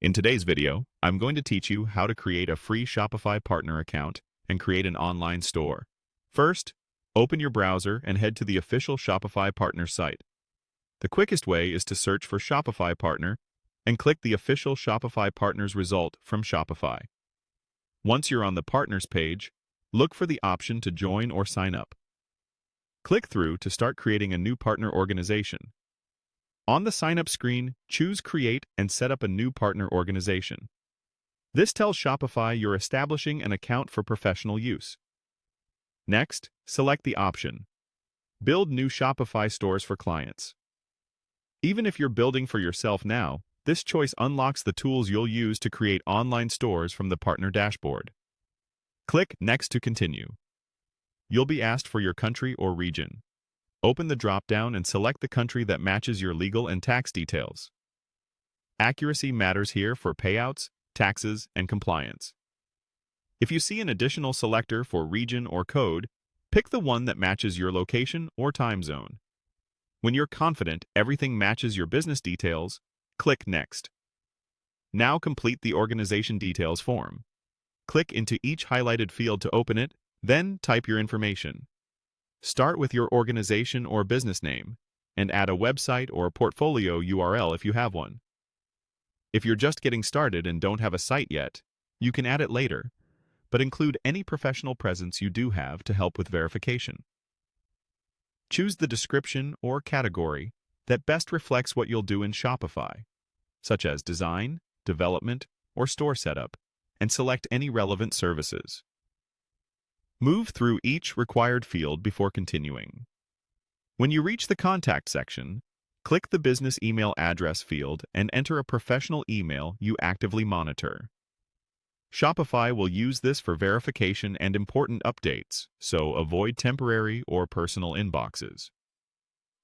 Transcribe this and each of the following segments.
In today's video, I'm going to teach you how to create a free Shopify Partner account and create an online store. First, open your browser and head to the official Shopify Partner site. The quickest way is to search for Shopify Partner and click the official Shopify Partners result from Shopify. Once you're on the Partners page, look for the option to join or sign up. Click through to start creating a new partner organization. On the Sign Up screen, choose Create and set up a new partner organization. This tells Shopify you're establishing an account for professional use. Next, select the option Build New Shopify Stores for Clients. Even if you're building for yourself now, this choice unlocks the tools you'll use to create online stores from the partner dashboard. Click Next to continue. You'll be asked for your country or region. Open the drop-down and select the country that matches your legal and tax details. Accuracy matters here for payouts, taxes, and compliance. If you see an additional selector for region or code, pick the one that matches your location or time zone. When you're confident everything matches your business details, click Next. Now complete the organization details form. Click into each highlighted field to open it, then type your information. Start with your organization or business name, and add a website or portfolio URL if you have one. If you're just getting started and don't have a site yet, you can add it later, but include any professional presence you do have to help with verification. Choose the description or category that best reflects what you'll do in Shopify, such as design, development, or store setup, and select any relevant services. Move through each required field before continuing. When you reach the Contact section, click the business email address field and enter a professional email you actively monitor. Shopify will use this for verification and important updates, so avoid temporary or personal inboxes.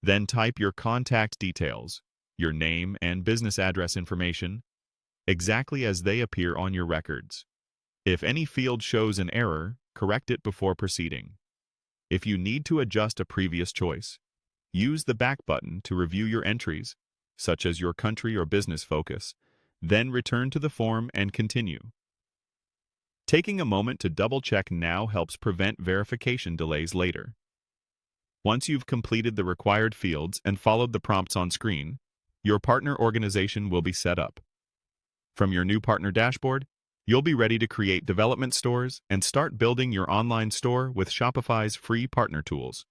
Then type your contact details, your name and business address information, exactly as they appear on your records. If any field shows an error, correct it before proceeding. If you need to adjust a previous choice, use the back button to review your entries, such as your country or business focus, then return to the form and continue. Taking a moment to double-check now helps prevent verification delays later. Once you've completed the required fields and followed the prompts on screen, your partner organization will be set up. From your new partner dashboard, you'll be ready to create development stores and start building your online store with Shopify's free partner tools.